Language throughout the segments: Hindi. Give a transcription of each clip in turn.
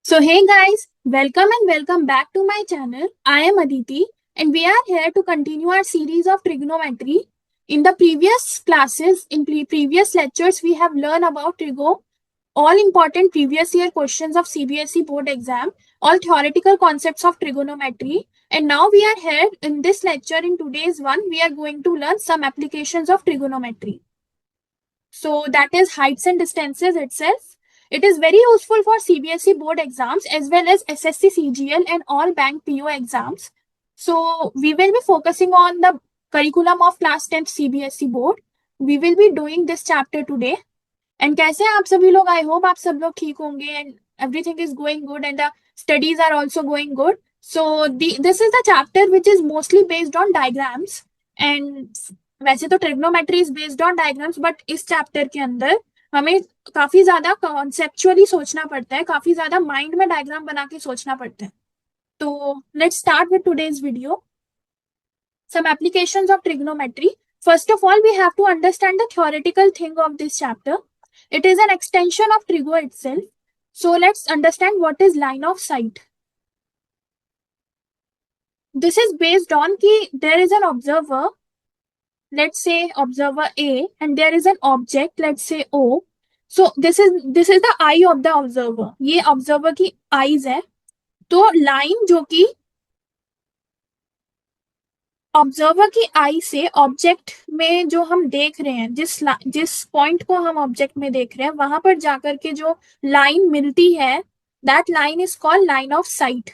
So, hey guys, welcome back to my channel. I am Aditi and we are here to continue our series of trigonometry. In the previous classes, in previous lectures, we have learned about trigo, all important previous year questions of CBSE board exam, all theoretical concepts of trigonometry. And now we are here in this lecture. In today's one, we are going to learn some applications of trigonometry. So that is heights and distances itself. It is very useful for CBSE board exams as well as SSC CGL and all bank PO exams. So we will be focusing on the curriculum of class 10th CBSE board. We will be doing this chapter today. And कैसे हैं आप सभी लोग? I hope आप सब लोग ठीक होंगे and everything is going good and the studies are also going good. So this is the chapter which is mostly based on diagrams and वैसे तो trigonometry is based on diagrams but इस चैप्टर के अंदर हमें काफी ज्यादा कॉन्सेप्चुअली सोचना पड़ता है, काफी ज्यादा माइंड में डायग्राम बना के सोचना पड़ता है. तो let's start with today's video. Some applications of trigonometry. First of all, we have to understand the theoretical thing of this chapter. It is an extension of trigo itself. So let's understand what is line of sight. This is based on कि there is an observer, let's say observer A, and there is an object, let's say O. So this is the eye of the observer. ये observer की eyes है. तो line जो कि ऑब्जर्वर की आई से ऑब्जेक्ट में जो हम देख रहे हैं, जिस पॉइंट को हम ऑब्जेक्ट में देख रहे हैं वहां पर जाकर के जो लाइन मिलती है, that line is called line of site.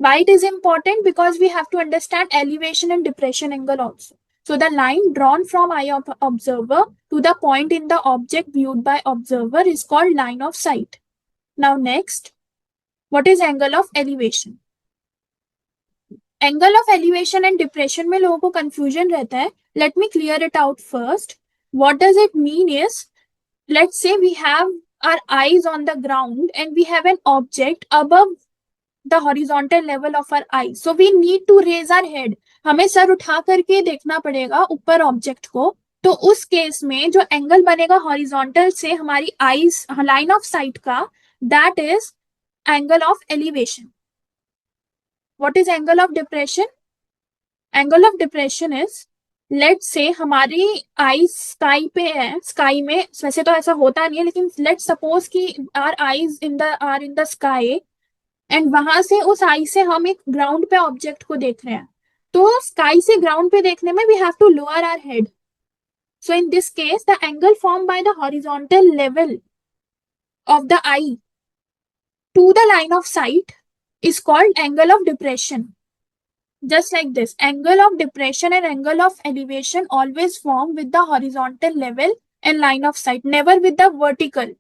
Why it is important? Because we have to understand elevation and depression angle also. So the line drawn from eye of observer to the point in the object viewed by observer is called line of sight. Now next, what is angle of elevation? Angle of elevation and depression में लोगों को confusion रहता है. Let me clear it out first. What does it mean is, let's say we have our eyes on the ground and we have an object above the horizontal level of our eye. So we need to raise our head. हमें सर उठा करके देखना पड़ेगा ऊपर ऑब्जेक्ट को. तो उस केस में जो एंगल बनेगा हॉरिजॉन्टल से हमारी आईज लाइन ऑफ साइट का, that is angle of elevation. What is angle of depression? Angle of depression is, let's say हमारी आई स्काई पे है, स्काई में वैसे तो ऐसा होता नहीं है, लेकिन लेट्स सपोज कि our eyes are in the sky and वहां से उस आई से हम एक ग्राउंड पे ऑब्जेक्ट को देख रहे हैं. तो स्काई से ग्राउंड पे देखने में we have to lower our head. So in this case the angle form by the horizontal level of the eye to the line of sight is called angle of depression. Just like this, angle of depression and angle of elevation always form with the horizontal level and line of sight, never with the vertical.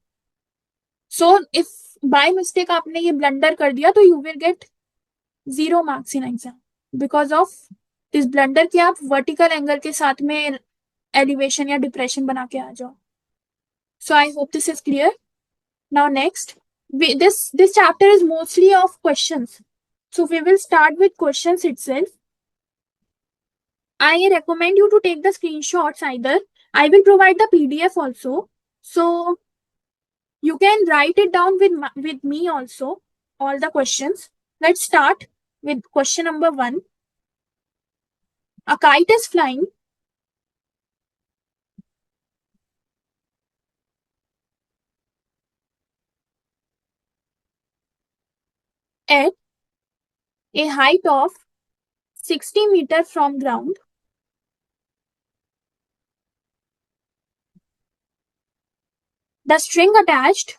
So if by mistake आपने ये blunder कर दिया तो you will get 0 marks in exam because of this blunder कि आप vertical angle के साथ में elevation या depression बना के आ जाओ. So I hope this is clear. Now next, this chapter is mostly of questions. So we will start with questions itself. I recommend you to take the screenshots either. I will provide the PDF also. So you can write it down with me also, all the questions. Let's start with question number 1. A kite is flying at a height of 60 meters from ground. The string attached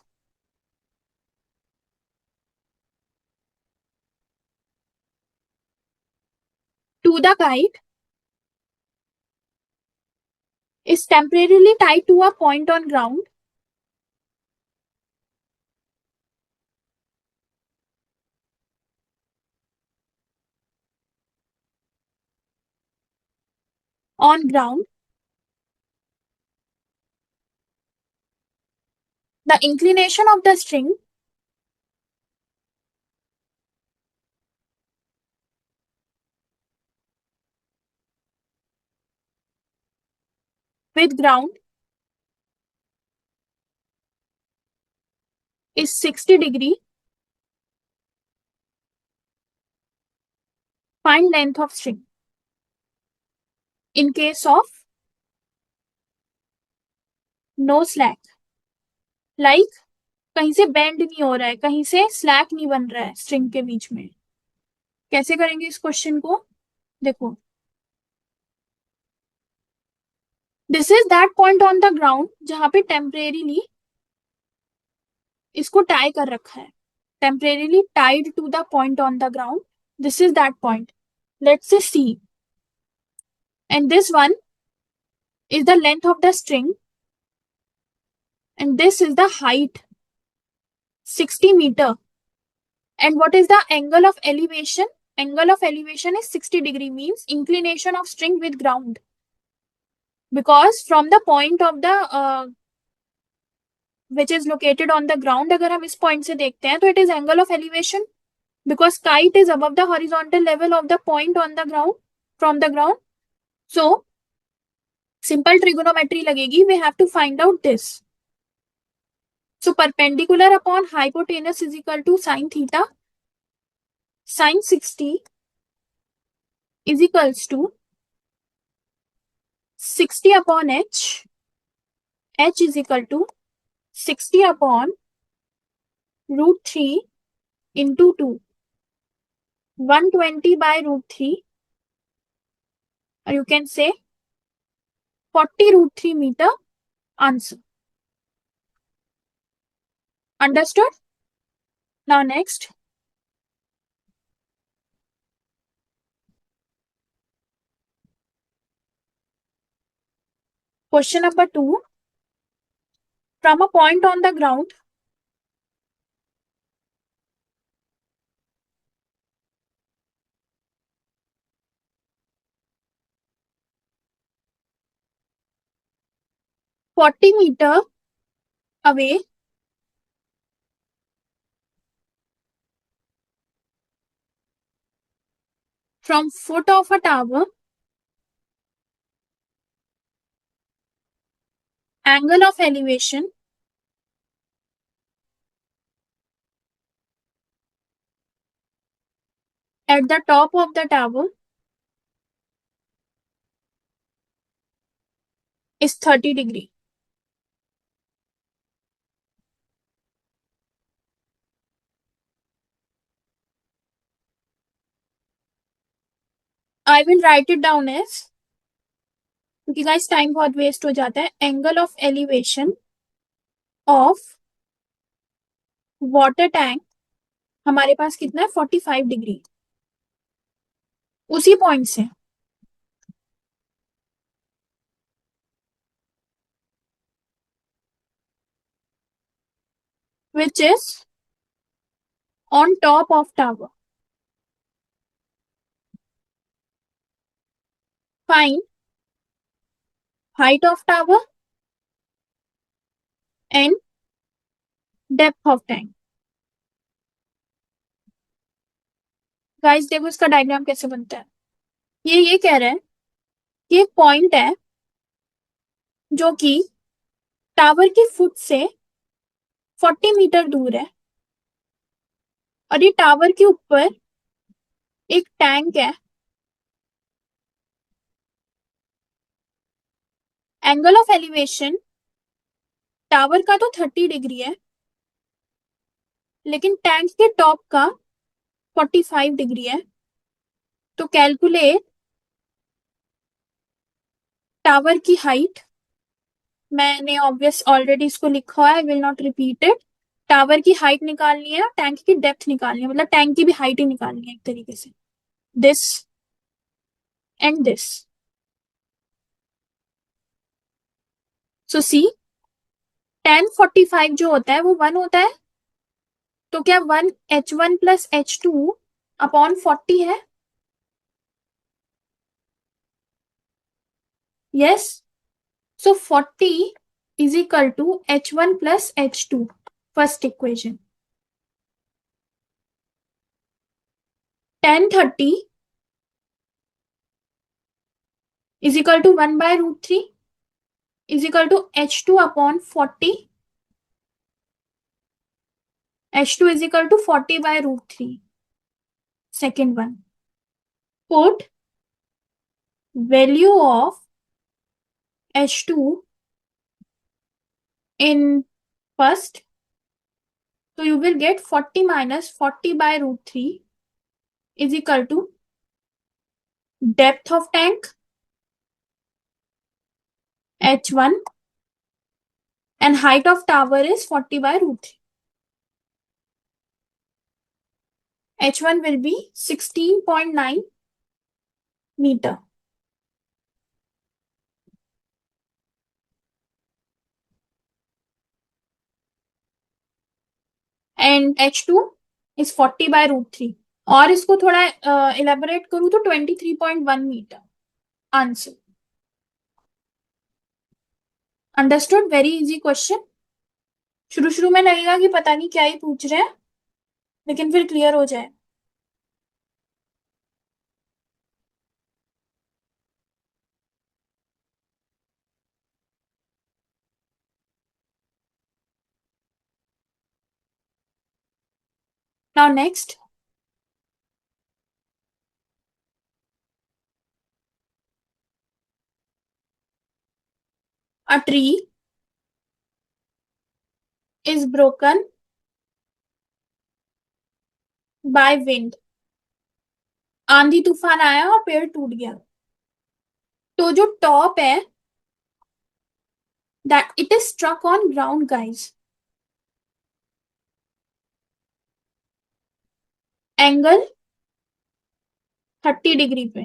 to the kite is temporarily tied to a point on ground. On ground, the inclination of the string with ground is 60 degree. Find length of string. In case of no slack, like कहीं से बेंड नहीं हो रहा है, कहीं से स्लैक नहीं बन रहा है स्ट्रिंग के बीच में, कैसे करेंगे इस क्वेश्चन को? देखो, this is that point on the ground जहां पे टेम्परेरीली इसको टाई कर रखा है, temporarily tied to the point on the ground. This is that point. Let's say see, and this one is the length of the string, and this is the height, 60 meter. And what is the angle of elevation? Angle of elevation is 60 degree, means inclination of string with ground, because from the point of the which is located on the ground, अगर हम इस point से देखते हैं तो it is angle of elevation, because kite is above the horizontal level of the point on the ground, from the ground. So simple trigonometry लगेगी, we have to find out this. So perpendicular upon hypotenuse is equal to sine theta. Sine 60 is equals to 60 upon h. H is equal to 60 upon root 3 into 2. 120 by root 3. Or you can say 40 root 3 meter. Answer. Understood? Now next. Question number 2. From a point on the ground, (40 meter) away, from foot of a tower, angle of elevation at the top of the tower is 30 degree. I will write it down as, क्योंकि गाइस टाइम बहुत वेस्ट हो जाता है, angle of elevation of water tank हमारे पास कितना है, 45 डिग्री, उसी पॉइंट से which is on top of tower. Find height of tower and depth of tank. Guys देखो इसका डायग्राम कैसे बनता है. ये कह रहा है कि एक पॉइंट है जो कि टावर की फुट से 40 मीटर दूर है, और ये टावर के ऊपर एक टैंक है. एंगल ऑफ एलिवेशन टावर का तो 30 डिग्री है, लेकिन टैंक के टॉप का 45 डिग्री है. तो कैलकुलेट टावर की हाइट. मैंने ऑब्वियस ऑलरेडी इसको लिखा है, I will not repeat it. Tower की हाइट निकालनी है, टैंक की डेप्थ निकालनी है, मतलब टैंक की भी हाइट ही निकालनी है एक तरीके से. This and this. So see, tan 45 जो होता है वो 1 होता है, तो क्या 1 h1 प्लस h2 अपॉन 40 है? Yes. So 40 is equal to h1 plus h2, first equation. tan 30 is equal to 1 by root 3 is equal to h2 upon 40. h2 is equal to 40 by root 3. Second one. put value of H2 in first, so you will get 40 minus 40 by root 3 is equal to depth of tank H1 and height of tower is 40 by root 3. H1 will be 16.9 meter. And H2 is 40 by root 3. और इसको थोड़ा इलेबोरेट करूं तो 23.1 metre answer. Understood. Very easy question. शुरू शुरू में लगेगा कि पता नहीं क्या ही पूछ रहे हैं, लेकिन फिर क्लियर हो जाए. Now next. A tree is broken by wind. आंधी तूफान आया और पेड़ टूट गया. तो जो टॉप है that it is struck on ground, guys. Angle 30 degree पे.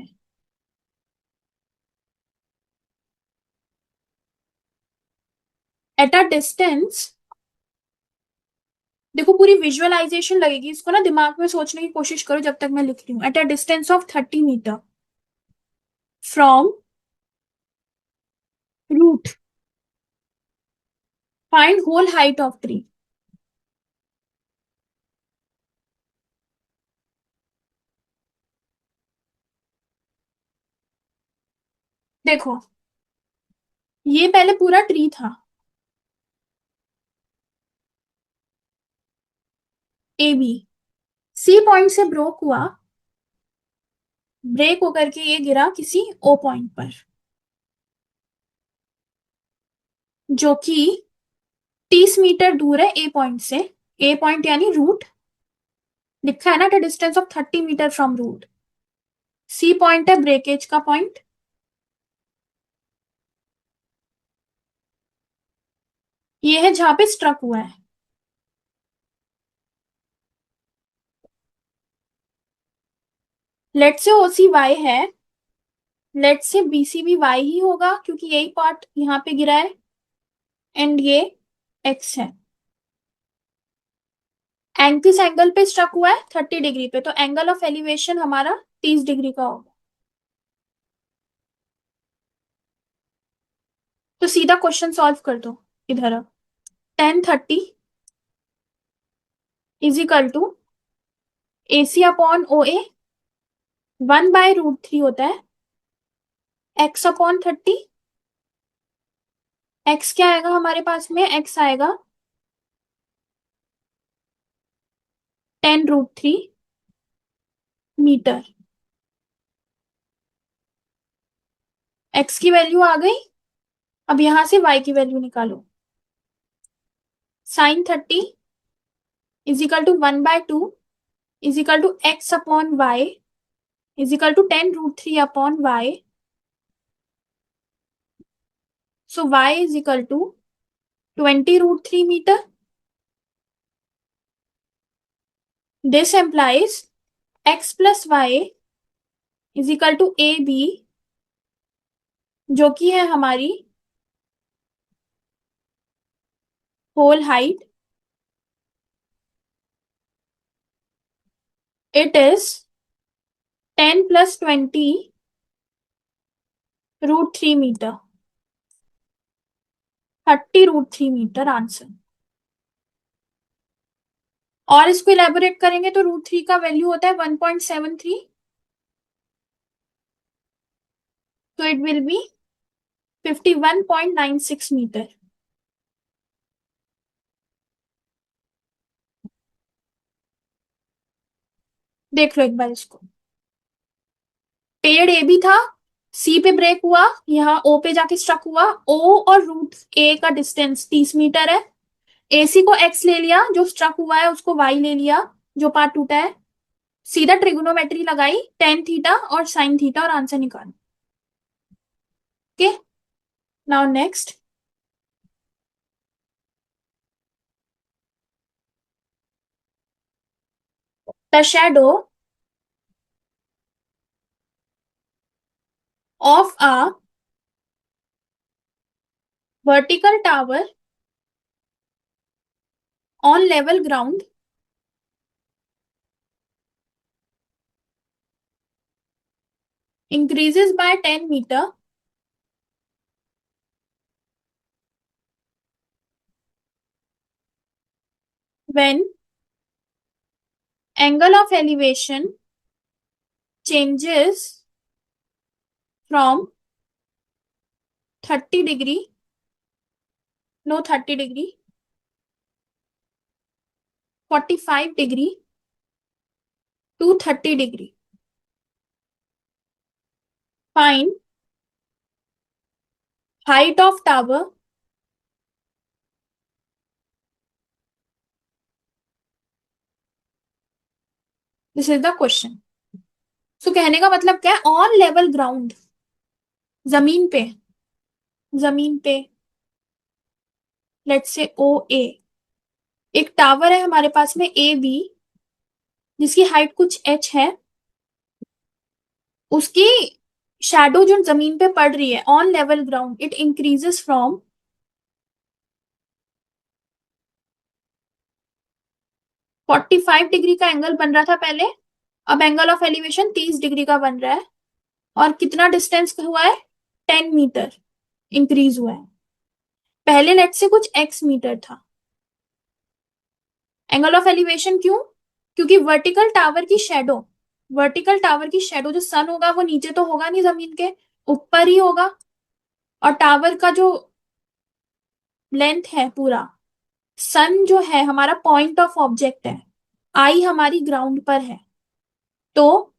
एट अ डिस्टेंस, देखो पूरी विजुअलाइजेशन लगेगी, इसको ना दिमाग में सोचने की कोशिश करो जब तक मैं लिख रही हूँ. At a distance of 30 metre from root, find whole height of tree. देखो ये पहले पूरा ट्री था ए बी. सी पॉइंट से ब्रोक हुआ, ब्रेक होकर के ये गिरा किसी ओ पॉइंट पर, जो कि 30 मीटर दूर है ए पॉइंट से. ए पॉइंट यानी रूट लिखा है ना, at distance of 30 metre from root. C point है ब्रेकेज का पॉइंट. ये है जहां पे स्ट्रक हुआ है. लेट से ओसी वाई है, लेट से बीसी भी वाई ही होगा क्योंकि यही पार्ट यहाँ पे गिरा है, एंड ये एक्स है. किस एंगल पे स्ट्रक हुआ है? 30 डिग्री पे. तो एंगल ऑफ एलिवेशन हमारा 30 डिग्री का होगा. तो सीधा क्वेश्चन सॉल्व कर दो इधर. अब 1030 is equal to AC upon OA 1/√3 होता है x अपॉन 30. x क्या आएगा हमारे पास में? x आएगा 10√3 मीटर. x की वैल्यू आ गई. अब यहां से y की वैल्यू निकालो. Sine 30 is equal to 1/2 is equal to x upon y is equal to 10√3 upon y. So y is equal to 20√3 metre. This implies x plus y is equal to A B, जो कि है हमारी whole height. It is 10 plus 20√3 metre. 30√3 metre answer. और इसको इलेबोरेट करेंगे तो √3 का वैल्यू होता है 1.73. तो इट विल बी 51.96 मीटर. देख लो एक बार इसको. पेड़ ए भी था, सी पे ब्रेक हुआ, यहाँ ओ पे जाके स्ट्रक हुआ, ओ और रूट ए का डिस्टेंस 30 मीटर है। एसी को एक्स ले लिया, जो स्ट्रक हुआ है उसको वाई ले लिया, जो पार्ट टूटा है। सीधा ट्रिगोनोमेट्री लगाई, टेन थीटा और साइन थीटा, और आंसर निकालो। Okay, now next. The shadow of a vertical tower on level ground increases by 10 meter when angle of elevation changes from 30 degree, no 30 degree, 45 degree to 30 degree. Find height of tower this is the question. So कहने का मतलब क्या है, ऑन लेवल ग्राउंड, जमीन पे, जमीन पे, लेट्स से ओ ए, एक टावर है हमारे पास में ए बी, जिसकी हाइट कुछ एच है, उसकी शैडो जो जमीन पे पड़ रही है on level ground, it increases from 45 degree का एंगल बन रहा था पहले, अब एंगल ऑफ एलिवेशन 30 डिग्री का बन रहा है, और कितना डिस्टेंस हुआ है, 10 मीटर इंक्रीज हुआ है। पहले लेट से कुछ एक्स मीटर था। एंगल ऑफ एलिवेशन क्यों? क्योंकि वर्टिकल टावर की शेडो, वर्टिकल टावर की शेडो जो सन होगा वो नीचे तो होगा नहीं, जमीन के ऊपर ही होगा, और टावर का जो लेंथ है पूरा, सन जो है हमारा पॉइंट ऑफ ऑब्जेक्ट है, आई हमारी ग्राउंड पर है, तो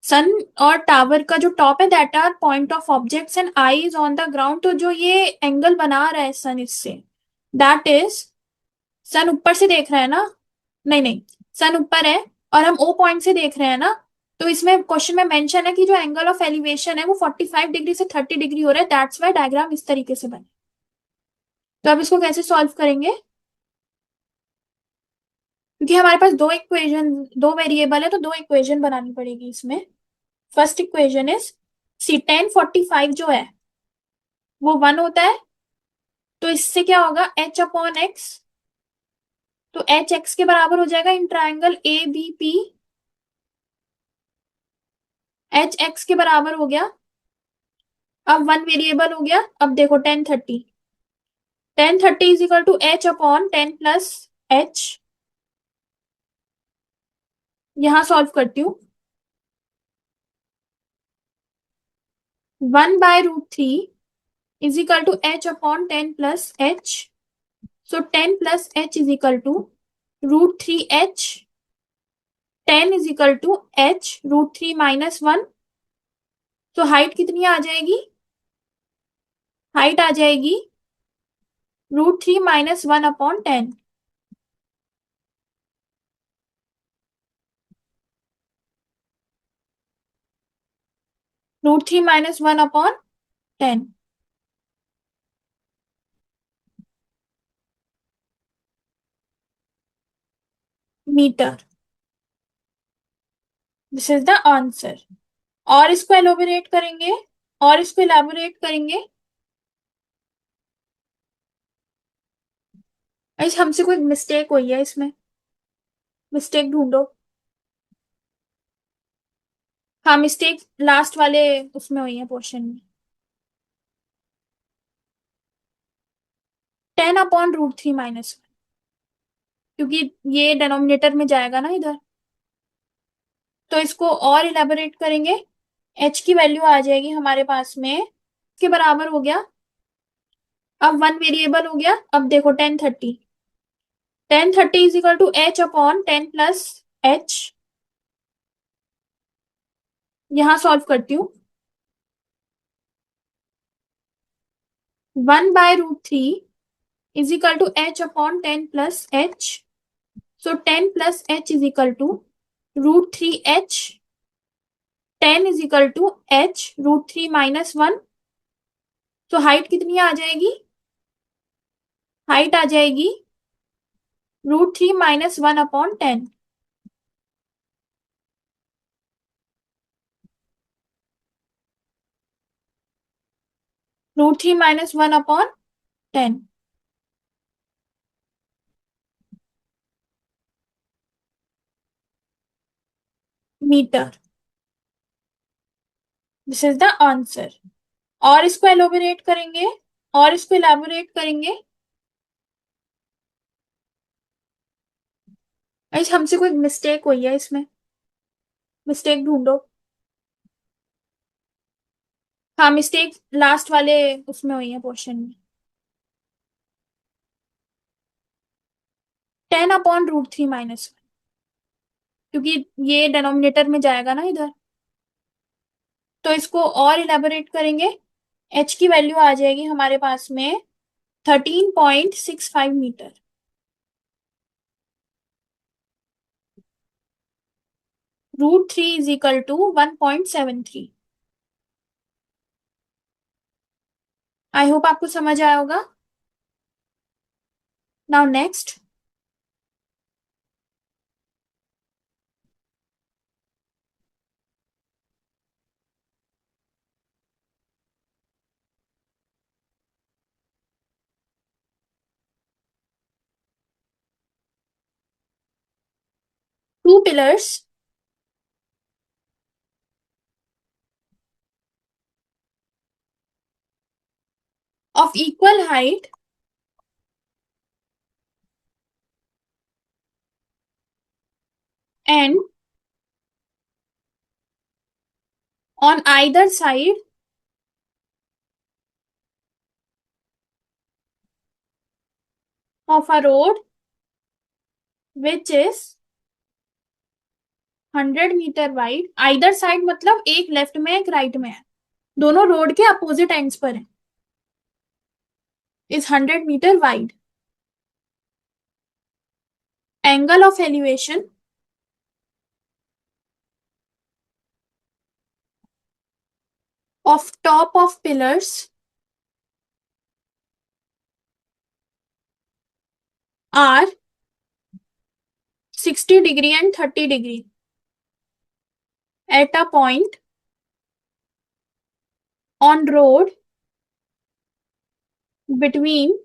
सन और टावर का जो टॉप है that are point of objects and eye is on the ground, तो जो ये एंगल बना रहा है सन इससे, दैट इज, सन ऊपर से देख रहा है ना, नहीं नहीं, सन ऊपर है और हम ओ पॉइंट से देख रहे हैं ना, तो इसमें क्वेश्चन में मेंशन है कि जो एंगल ऑफ एलिवेशन है वो 45 डिग्री से 30 डिग्री हो रहा है, दैट्स वाई डायग्राम इस तरीके से बने। तो अब इसको कैसे सॉल्व करेंगे? क्योंकि हमारे पास दो इक्वेशन, दो वेरिएबल है, तो दो इक्वेशन बनानी पड़ेगी इसमें। फर्स्ट इक्वेशन इज, सी 1045 जो है वो 1 होता है, तो इससे क्या होगा, एच अपॉन एक्स, तो एच एक्स के बराबर हो जाएगा in triangle A B P, h x के बराबर हो गया। अब वन वेरिएबल हो गया, अब देखो 1030, 1030 is equal to h upon 10 plus h. यहां सॉल्व करती हूँ, 1/√3 is equal to h upon 10 plus h, so 10 plus h is equal to √3 h, 10 is equal to h √3 - 1, तो हाइट कितनी आ जाएगी, हाइट आ जाएगी √3 - 1/10, √3 - 1/10 metre. This is the answer. और इसको एलोबरेट करेंगे, और इसको एलाबोरेट करेंगे, इस हमसे कोई मिस्टेक हुई है इसमें, मिस्टेक ढूंढो। हाँ, मिस्टेक लास्ट वाले उसमें हुई है, पोर्शन में। 10/√3 - 1, क्योंकि ये डेनोमिनेटर में जाएगा ना इधर, तो इसको और इलेबोरेट करेंगे, एच की वैल्यू आ जाएगी हमारे पास में, के बराबर हो गया, अब वन वेरिएबल हो गया, अब देखो 1030, 1030 is equal to h upon 10 plus h, यहां सॉल्व करती हूँ। 1/√3 is equal to h upon 10 + h। So 10 + h is equal to √3h। 10 is equal to h√3 - 1। तो हाइट कितनी आ जाएगी? हाइट आ जाएगी √3 - 1/10। √3 - 1/10 metre. This is the answer. और इसको एलोबरेट करेंगे, और इसको एलैबोरेट करेंगे। ऐसे हमसे कोई मिस्टेक हुई है इसमें, मिस्टेक ढूंढो। हाँ, मिस्टेक लास्ट वाले उसमें हुई है, पोर्शन में। 10/√3 - 1, क्योंकि ये डिनोमिनेटर में जाएगा ना इधर। तो इसको और इलेबोरेट करेंगे। एच की वैल्यू आ जाएगी हमारे पास में 13.65 metre. √3 is equal to 1.73। I hope आपको समझ आया होगा। Now next. 2 pillars of equal height and on either side of a road which is 100 metre wide. Either side मतलब एक लेफ्ट में एक राइट में है, दोनों रोड के अपोजिट एंड्स पर है। Is 100 metre wide. Angle of elevation of top of pillars are 60 degree and 30 degree at a point on road between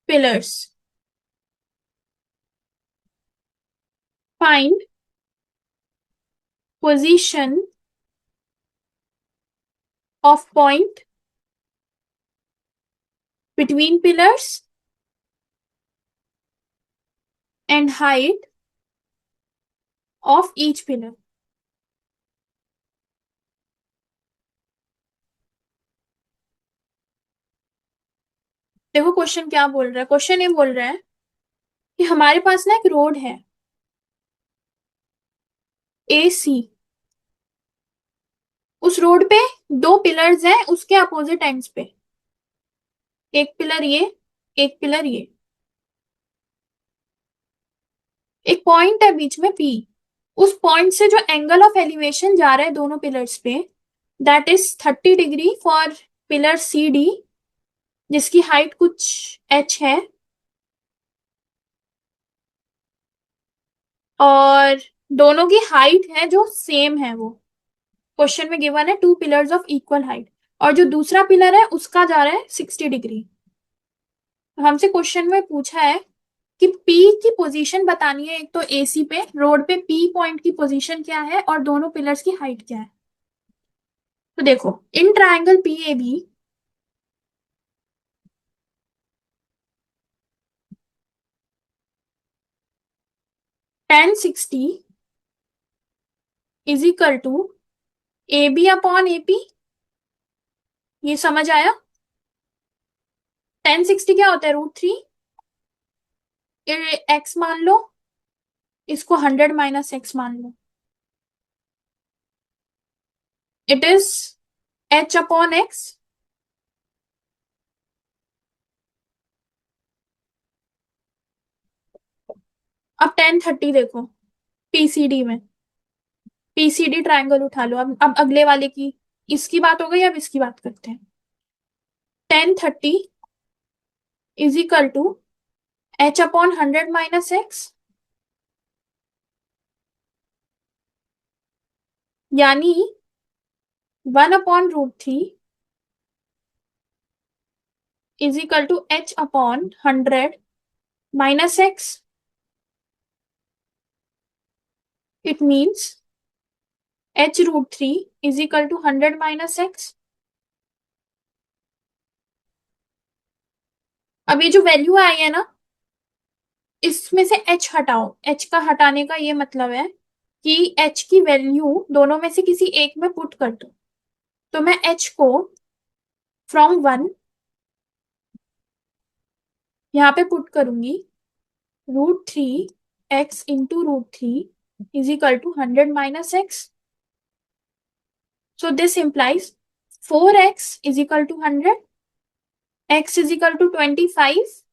pillars. Find position of point between pillars and height of each pillar. देखो क्वेश्चन क्या बोल रहा है। क्वेश्चन ये बोल रहा है कि हमारे पास ना एक रोड है AC। उस रोड पे 2 पिलर्स हैं उसके अपोजिट एंड्स पे। एक पिलर ये, एक पिलर ये। एक पॉइंट है बीच में P। उस पॉइंट से जो एंगल ऑफ एलिवेशन जा रहा है दोनों पिलर्स पे, that is 30 degree for pillar CD, जिसकी हाइट कुछ h है। और दोनों की हाइट है जो सेम है। वो क्वेश्चन में गिवन है 2 पिलर्स ऑफ इक्वल हाइट, और जो दूसरा पिलर है उसका जा रहा है 60 डिग्री। हमसे क्वेश्चन में पूछा है कि P की पोजीशन बतानी है। एक तो AC पे रोड पे P पॉइंट की पोजीशन क्या है और दोनों पिलर्स की हाइट क्या है। तो देखो, in triangle PAB 1060 is equal to AB upon AP। ये समझ आया? 1060 क्या होता है? √3। x मान लो, इसको 100 - x मान लो। It is h upon x। अब 1030 देखो, पीसीडी में, पीसीडी ट्रायंगल उठा लो। अब अगले वाले की, इसकी बात हो गई, अब इसकी बात करते हैं। 1030 is equal to h upon 100 - x, यानी 1/√3 is equal to h upon 100 - x। It means h√3 is equal to 100 - x। अब ये जो वैल्यू आई है ना, इसमें से h हटाओ। h का हटाने का ये मतलब है कि h की वैल्यू दोनों में से किसी एक में पुट कर दो। तो मैं h को फ्रॉम 1 यहाँ पे पुट करूंगी, √3 x into √3 is equal to 100 - x। So this implies 4x is equal to 100, x is equal to 25।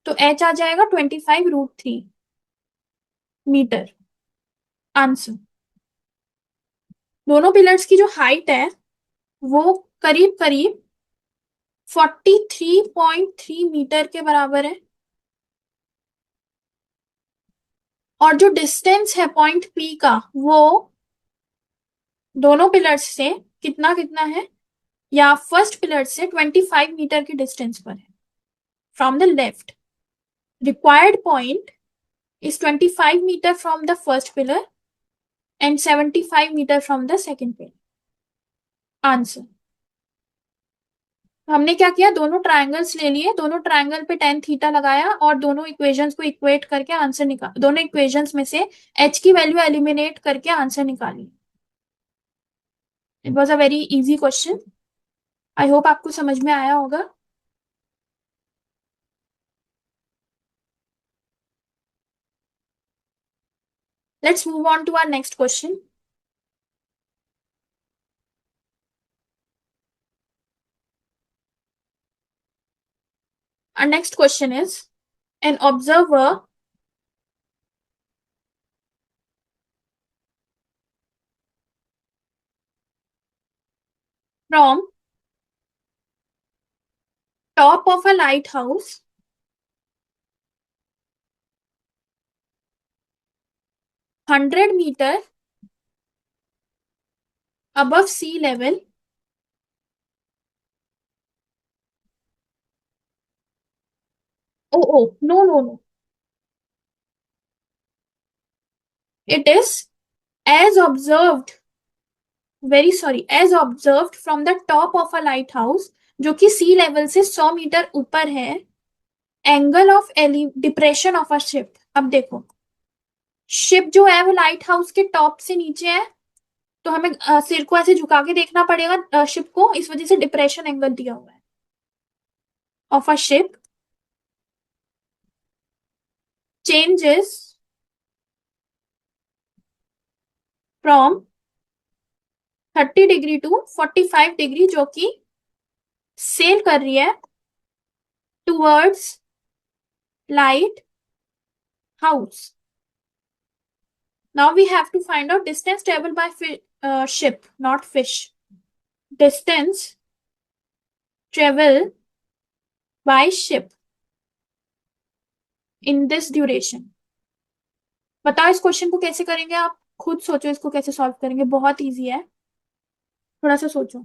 तो h आ जाएगा 25√3 मीटर। आंसर। दोनों पिलर्स की जो हाइट है वो करीब करीब 43.3 मीटर के बराबर है, और जो डिस्टेंस है पॉइंट P का वो दोनों पिलर्स से कितना कितना है, या फर्स्ट पिलर से 25 मीटर की डिस्टेंस पर है from the left. Required point is 25 meter from the first pillar and 75 meter from the second pillar. Answer. हमने क्या किया, दोनों ट्रायंगल्स ले लिए, दोनों ट्रायंगल पे टेन थीटा लगाया और दोनों इक्वेशंस को इक्वेट करके आंसर निकाल, दोनों इक्वेशंस में से h की वैल्यू एलिमिनेट करके आंसर निकाली। It was a very easy question. I hope आपको समझ में आया होगा। Let's move on to our next question. Our next question is, an observer from top of a lighthouse 100 meter above sea level no, it is as observed, very sorry, as observed from the top of a lighthouse, जो कि सी लेवल से 100 मीटर ऊपर है। Angle of depression of a ship. अब देखो, शिप जो है वो लाइट हाउस के टॉप से नीचे है, तो हमें सिर को ऐसे झुका के देखना पड़ेगा शिप को, इस वजह से डिप्रेशन एंगल दिया हुआ है of a ship changes from 30 degree to 45 degree, जो कि सेल कर रही है towards lighthouse. Now we have to find out distance traveled by ship, not fish. Distance travel by ship in this duration. बताओ इस क्वेश्चन को कैसे करेंगे आप, खुद सोचो इसको कैसे सॉल्व करेंगे, बहुत इजी है, थोड़ा सा सोचो।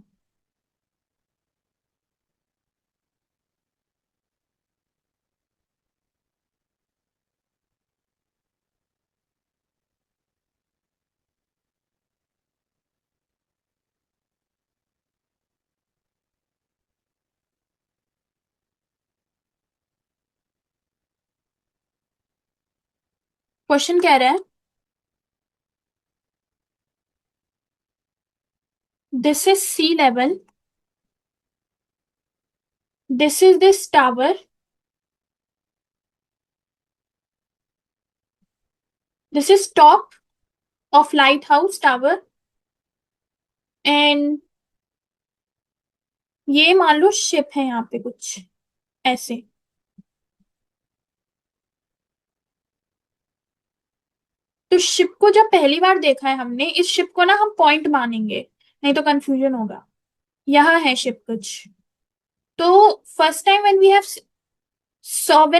क्वेश्चन कह रहा है, this is sea level, this is this tower, this is top of lighthouse tower, and ये मान लो शिप है यहाँ पे कुछ ऐसे। तो शिप को जब पहली बार देखा है हमने, इस शिप को ना हम पॉइंट मानेंगे, नहीं तो कंफ्यूजन होगा। यहाँ है शिप कुछ। तो first time when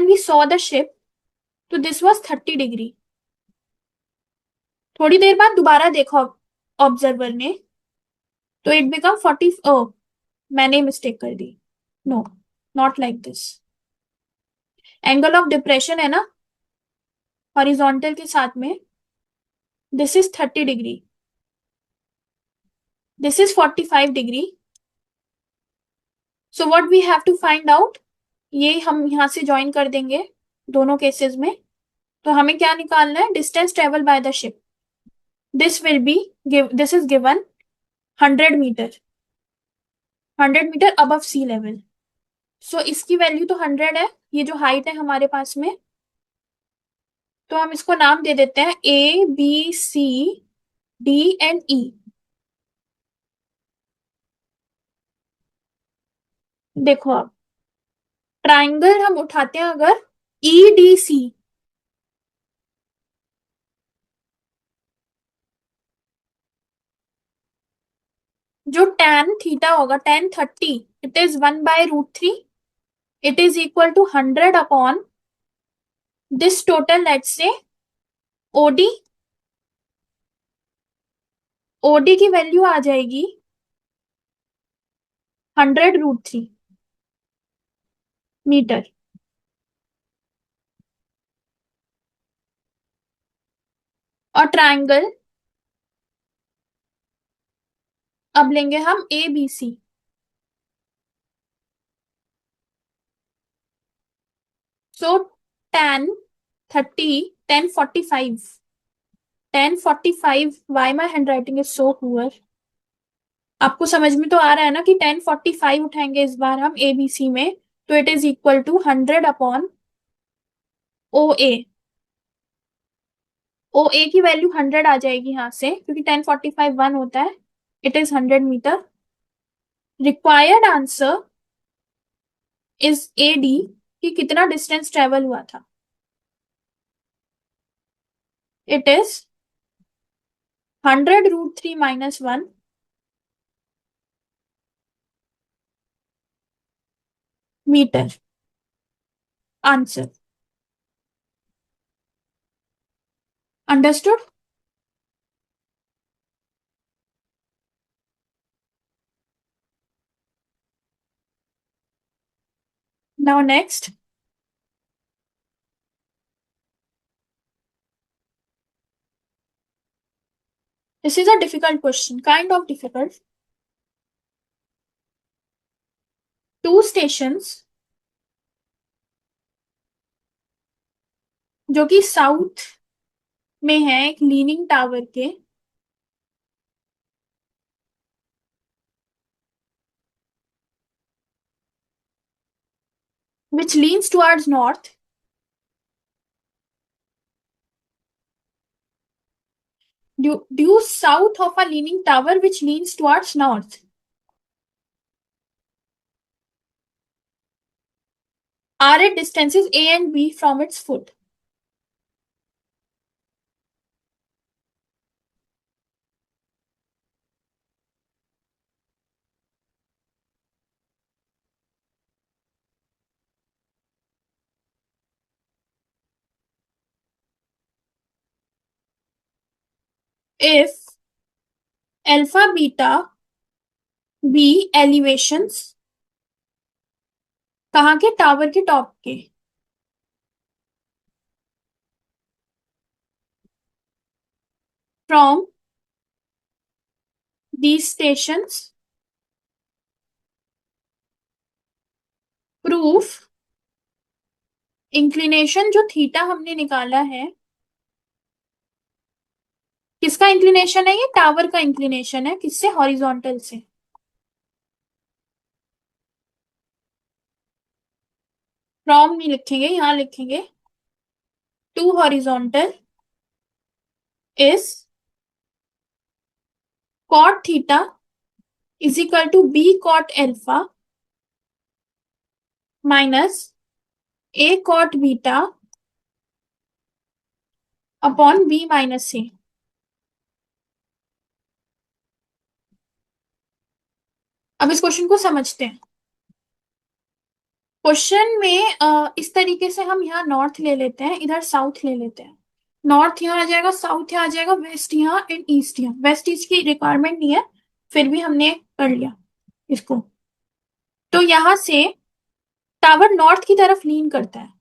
we saw the ship, तो दिस was 30 डिग्री। थोड़ी देर बाद दोबारा देखा ऑब्जर्वर ने, तो इट बिकम 40। ओ, मैंने मिस्टेक कर दी। No, not like this. Angle of depression है ना हॉरिजॉन्टल के साथ में, this is 30 degree, this is 45 degree. So what we have to find out, ये हम यहां से ज्वाइन कर देंगे दोनों केसेस में। तो हमें क्या निकालना है, distance travel by the ship. This will be this is given 100 metre, 100 metre above sea level. So इसकी वैल्यू तो 100 है, ये जो हाइट है हमारे पास में। तो हम इसको नाम दे देते हैं ABCD and E। देखो अब ट्राइंगल हम उठाते हैं अगर EDC, जो tan थीटा होगा, tan 30, it is 1/√3। It is equal to 100 upon this total, let's say OD। OD की वैल्यू आ जाएगी 100√3 मीटर। और ट्राइंगल अब लेंगे हम ABC। So tan 30, 1045, 1045। Why my handwriting is so poor. आपको समझ में तो आ रहा है ना कि 1045 उठाएंगे इस बार हम ABC में, तो it is equal to 100 upon OA। OA की वैल्यू 100 आ जाएगी यहां से, क्योंकि 1045 1 होता है। It is 100 metre. Required answer is AD, कि कितना डिस्टेंस ट्रेवल हुआ था। It is 100√3 - 1 metre. Answer understood. Now next, this is a difficult question, kind of difficult. Two stations जो कि साउथ में है, एक लीनिंग टावर के, which leans towards north. Due south of a leaning tower which leans towards north, are at distances A and B from its foot. If alpha beta B elevations, कहाँ के, टावर के टॉप के, from these stations, proof inclination जो थीटा हमने निकाला है, किसका इंक्लिनेशन है, ये टावर का इंक्लिनेशन है, किससे, हॉरिजॉन्टल से। फ्रॉम नहीं लिखेंगे, यहां लिखेंगे to horizontal is cot theta is equal to b cot alpha minus a cot beta upon b minus c. अब इस क्वेश्चन को समझते हैं। क्वेश्चन में इस तरीके से हम यहाँ नॉर्थ ले लेते हैं, इधर साउथ ले लेते हैं। नॉर्थ यहाँ आ जाएगा, साउथ यहाँ आ जाएगा, वेस्ट यहाँ एंड ईस्ट यहाँ। वेस्ट ईस्ट की रिक्वायरमेंट नहीं है, फिर भी हमने कर लिया इसको। तो यहां से टावर नॉर्थ की तरफ लीन करता है,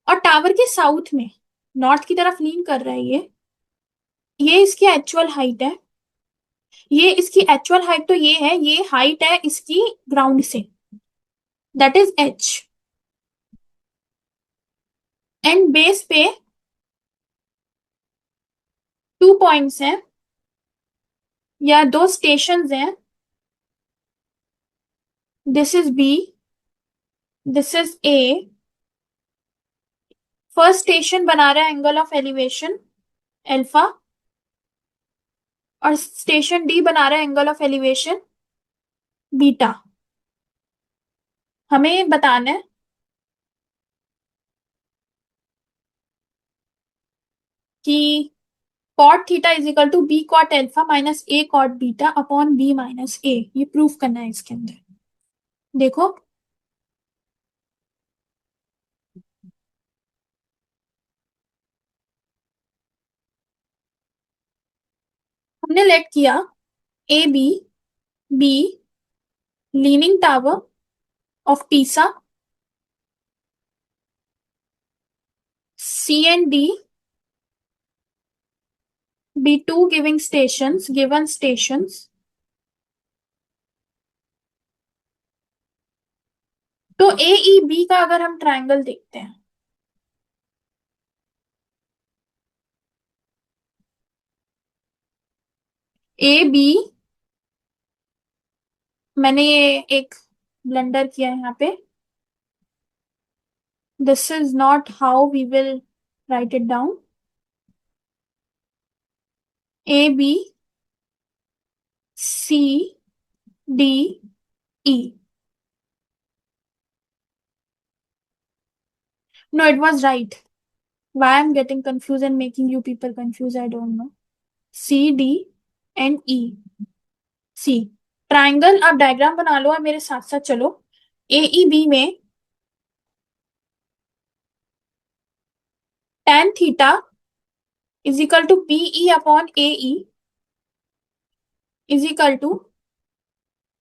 और टावर के साउथ में नॉर्थ की तरफ लीन कर रहा है ये इसकी एक्चुअल हाइट है। ये इसकी एक्चुअल हाइट तो ये है, ये हाइट है इसकी ग्राउंड से, that is h. And base पे 2 पॉइंट्स हैं या 2 स्टेशंस हैं। This is B, this is A. First station बना रहा है एंगल ऑफ एलिवेशन एल्फा, और स्टेशन डी बना रहा है एंगल ऑफ एलिवेशन बीटा। हमें बताना है कि cot theta is equal to b cot alpha minus a cot beta upon b minus a. ये प्रूफ करना है इसके अंदर। देखो, हमने लेट किया A B, be leaning tower of Pisa, C and D be two giving stations, given stations. तो ए ई बी का अगर हम ट्रायंगल देखते हैं, ए बी, मैंने ये एक ब्लंडर किया है यहाँ पे। This is not how we will write it down. A B C D E. No, it was right. Why I'm getting confused and making you people confused, I don't know. C, D and E. C. Triangle, आप डायग्राम बना लो और मेरे साथ साथ चलो। ए ई बी में tan theta is equal to B E upon A E is equal to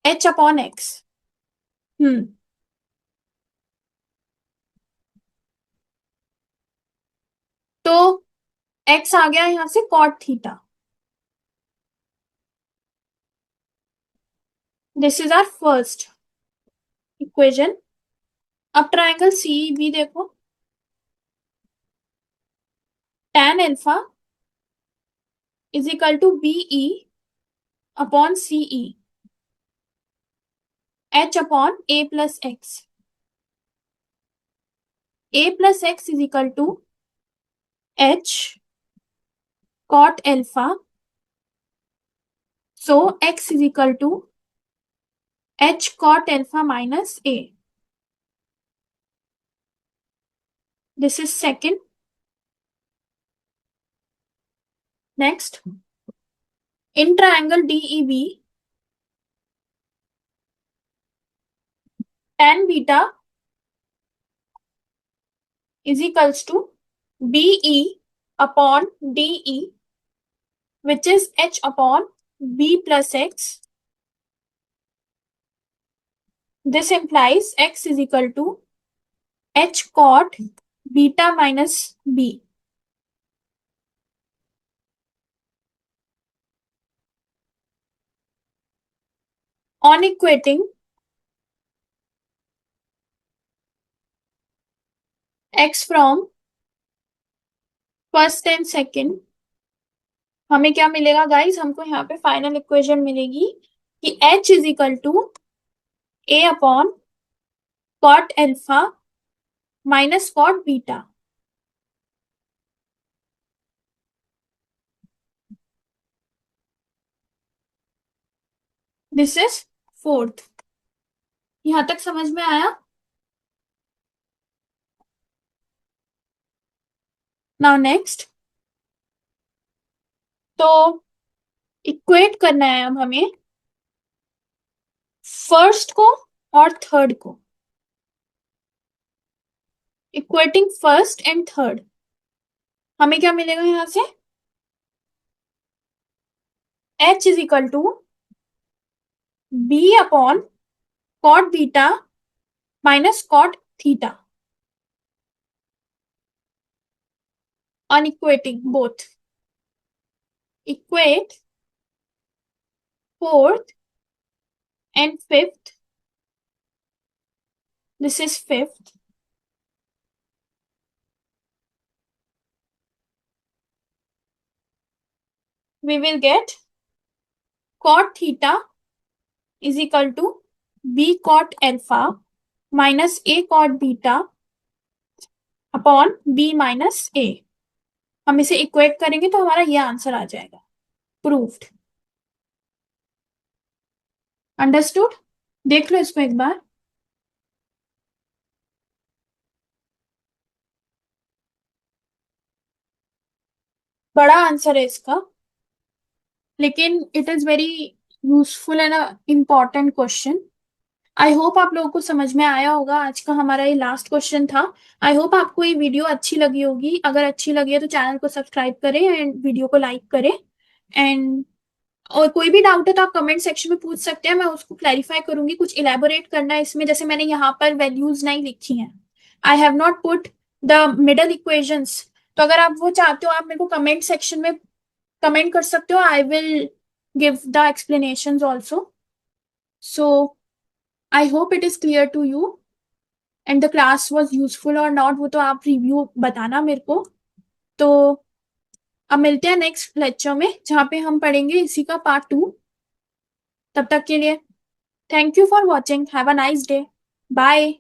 h upon x. Hmm. तो एक्स आ गया यहां से cot theta. This is our first equation. अब ट्राइंगल सी बी देखो, tan alpha is equal to B E upon C E h upon a plus x. A plus x is equal to h cot alpha, so x is equal to h cot alpha minus a. This is second. Next, in triangle DEB tan beta is equals to BE upon DE, which is H upon B plus X. This implies X is equal to H cot beta minus B. On equating X from first and second, हमें क्या मिलेगा गाइस? हमको यहाँ पे फाइनल इक्वेशन मिलेगी कि H is equal to A upon cot alpha minus cot beta. This is fourth. यहां तक समझ में आया? नाउ नेक्स्ट, तो इक्वेट करना है अब हमें फर्स्ट को और थर्ड को। इक्वेटिंग फर्स्ट एंड थर्ड, हमें क्या मिलेगा यहां से? h is equal to b upon cot beta minus cot theta on equating both. Equate fourth and fifth. This is fifth. We will get cot theta is equal to b cot alpha minus a cot beta upon b minus a। हम इसे इक्वेट करेंगे तो हमारा ये आंसर आ जाएगा, प्रूव्ड। अंडरस्टूड? देख लो इसको एक बार। बड़ा आंसर है इसका, लेकिन it is very useful and important question. I hope आप लोगों को समझ में आया होगा। आज का हमारा ये लास्ट क्वेश्चन था। आई होप आपको ये वीडियो अच्छी लगी होगी। अगर अच्छी लगी है तो चैनल को सब्सक्राइब करें एंड वीडियो को लाइक करें। एंड और कोई भी डाउट है तो आप कमेंट सेक्शन में पूछ सकते हैं, मैं उसको क्लैरिफाई करूंगी। कुछ इलेबोरेट करना है इसमें, जैसे मैंने यहाँ पर वैल्यूज नहीं लिखी हैं, I have not put the middle equations. तो अगर आप वो चाहते हो आप मेरे को कमेंट सेक्शन में कमेंट कर सकते हो, I will give the explanation also. So I hope it is clear to you and the class was useful और नॉट, वो तो आप रिव्यू बताना मेरे को। तो अब मिलते हैं नेक्स्ट लेक्चर में, जहाँ पे हम पढ़ेंगे इसी का पार्ट 2। तब तक के लिए thank you for watching, have a nice day, bye.